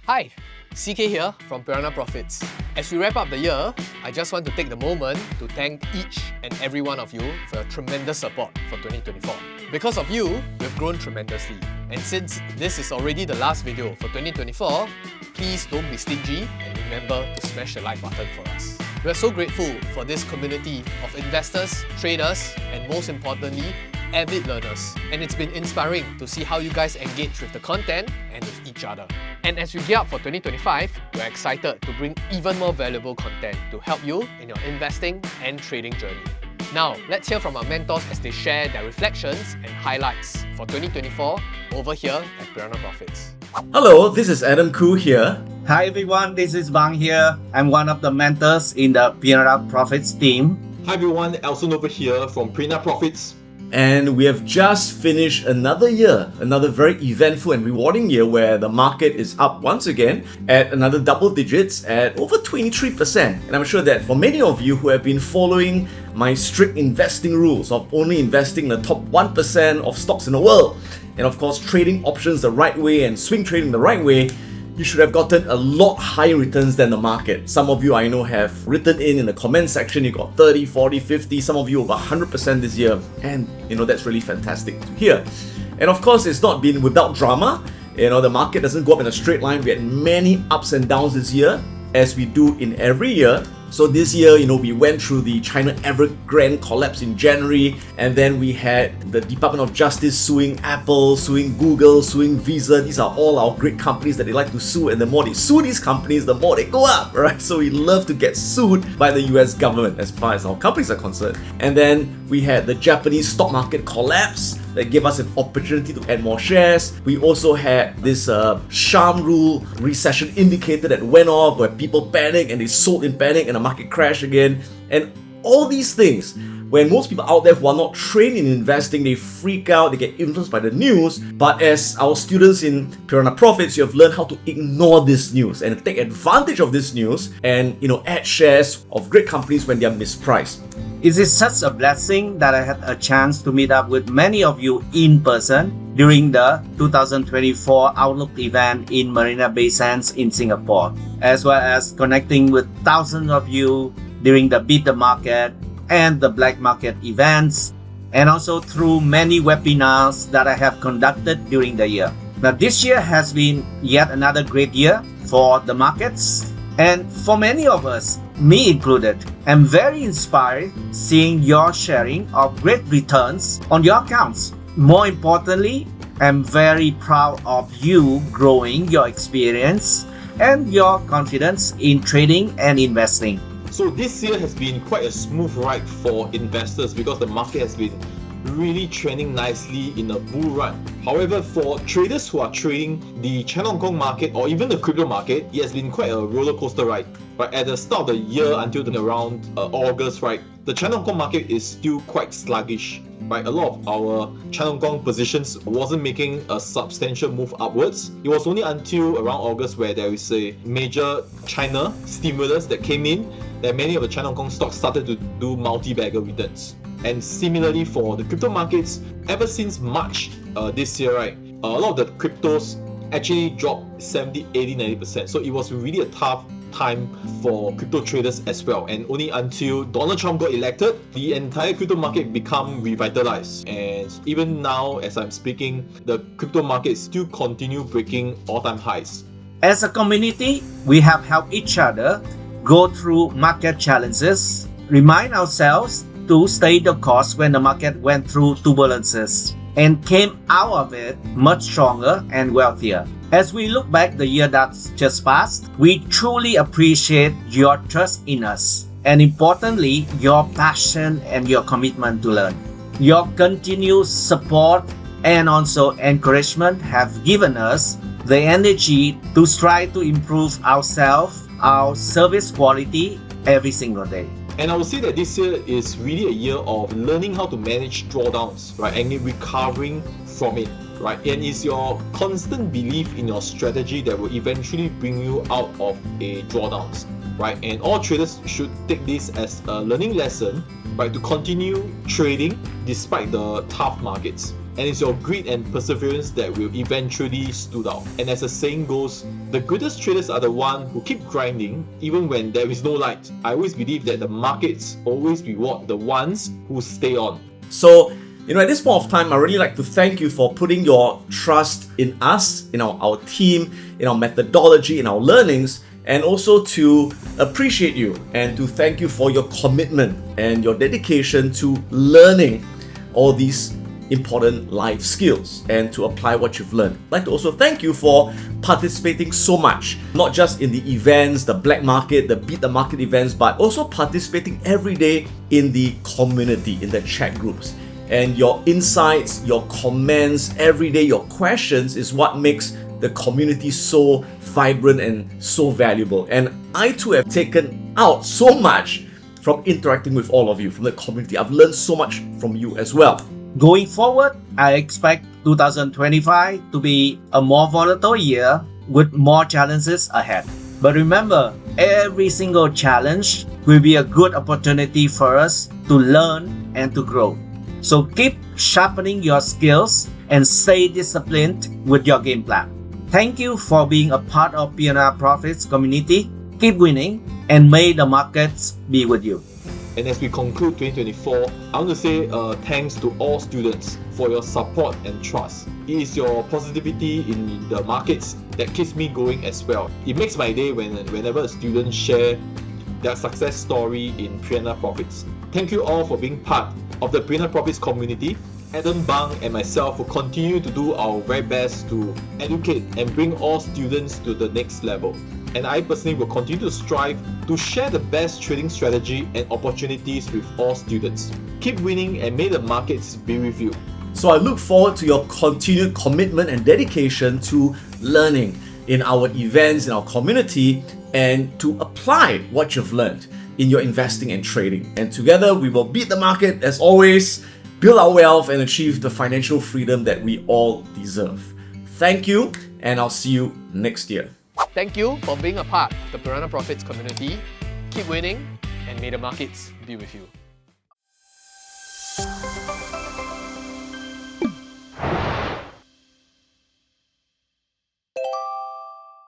Hi, CK here from Piranha Profits. As we wrap up the year, I just want to take the moment to thank each and every one of you for your tremendous support for 2024. Because of you, we've grown tremendously. And since this is already the last video for 2024, please don't be stingy and remember to smash the like button for us. We are so grateful for this community of investors, traders, and most importantly, avid learners. And it's been inspiring to see how you guys engage with the content and with each other. And as we gear up for 2025, we're excited to bring even more valuable content to help you in your investing and trading journey. Now, let's hear from our mentors as they share their reflections and highlights for 2024 over here at Piranha Profits. Hello, this is Adam Koo here. Hi everyone, this is Bang here. I'm one of the mentors in the Piranha Profits team. Hi everyone, Elson over here from Piranha Profits. And we have just finished another year, another very eventful and rewarding year where the market is up once again at another double digits at over 23%. And I'm sure that for many of you who have been following my strict investing rules of only investing in the top 1% of stocks in the world, and of course trading options the right way and swing trading the right way, you should have gotten a lot higher returns than the market. Some of you I know have written in the comment section, you got 30, 40, 50, some of you over 100% this year. And that's really fantastic to hear. And of course, it's not been without drama. The market doesn't go up in a straight line. We had many ups and downs this year, as we do in every year. So this year, we went through the China Evergrande collapse in January, and then we had the Department of Justice suing Apple, suing Google, suing Visa. These are all our great companies that they like to sue, and the more they sue these companies, the more they go up, right? So we love to get sued by the US government as far as our companies are concerned. And then we had the Japanese stock market collapse that gave us an opportunity to add more shares. We also had this sham rule recession indicator that went off where people panicked and they sold in panic and the market crashed again. And all these things, when most people out there who are not trained in investing, they freak out, they get influenced by the news. But as our students in Piranha Profits, you have learned how to ignore this news and take advantage of this news and add shares of great companies when they are mispriced. It is such a blessing that I had a chance to meet up with many of you in person during the 2024 Outlook event in Marina Bay Sands in Singapore, as well as connecting with thousands of you during the Beat the Market and the Black Market events, and also through many webinars that I have conducted during the year. Now, this year has been yet another great year for the markets, and for many of us, me included. I'm very inspired seeing your sharing of great returns on your accounts. More importantly, I'm very proud of you growing your experience and your confidence in trading and investing. So this year has been quite a smooth ride for investors because the market has been really trending nicely in a bull run. However, for traders who are trading the China Hong Kong market or even the crypto market, it has been quite a roller coaster ride. But at the start of the year until around August, right, the China Hong Kong market is still quite sluggish. Right, a lot of our China Hong Kong positions wasn't making a substantial move upwards. It was only until around August where there is a major China stimulus that came in that many of the China Hong Kong stocks started to do multi-bagger returns. And similarly for the crypto markets, ever since March this year, right, a lot of the cryptos actually dropped 70, 80, 90%. So it was really a tough time for crypto traders as well. And only until Donald Trump got elected, the entire crypto market become revitalized. And even now, as I'm speaking, the crypto market still continue breaking all-time highs. As a community, we have helped each other go through market challenges, remind ourselves to stay the course when the market went through turbulences, and came out of it much stronger and wealthier. As we look back the year that's just passed, we truly appreciate your trust in us, and importantly, your passion and your commitment to learn. Your continued support and also encouragement have given us the energy to strive to improve ourselves, our service quality every single day. And I would say that this year is really a year of learning how to manage drawdowns, right, and recovering from it, right? And it's your constant belief in your strategy that will eventually bring you out of a drawdowns, right? And all traders should take this as a learning lesson, right, to continue trading despite the tough markets. and it's your grit and perseverance that will eventually stood out. And as the saying goes, the greatest traders are the ones who keep grinding even when there is no light. I always believe that the markets always reward the ones who stay on. So, at this point of time, I really like to thank you for putting your trust in us, in our team, in our methodology, in our learnings, and also to appreciate you and to thank you for your commitment and your dedication to learning all these important life skills and to apply what you've learned. I'd like to also thank you for participating so much, not just in the events, the black market, the beat the market events, but also participating every day in the community, in the chat groups. And your insights, your comments, every day, your questions is what makes the community so vibrant and so valuable. And I too have taken out so much from interacting with all of you, from the community. I've learned so much from you as well. Going forward, I expect 2025 to be a more volatile year with more challenges ahead. But remember, every single challenge will be a good opportunity for us to learn and to grow. So keep sharpening your skills and stay disciplined with your game plan. Thank you for being a part of Piranha Profits community. Keep winning and may the markets be with you. And as we conclude 2024, I want to say thanks to all students for your support and trust. It is your positivity in the markets that keeps me going as well. It makes my day whenever a student share their success story in Piranha Profits. Thank you all for being part of the Piranha Profits community. Adam Bang and myself will continue to do our very best to educate and bring all students to the next level. And I personally will continue to strive to share the best trading strategy and opportunities with all students. Keep winning and may the markets be with you. So I look forward to your continued commitment and dedication to learning in our events, in our community, and to apply what you've learned in your investing and trading. And together we will beat the market as always, build our wealth, and achieve the financial freedom that we all deserve. Thank you, and I'll see you next year. Thank you for being a part of the Piranha Profits community. Keep winning, and may the markets be with you.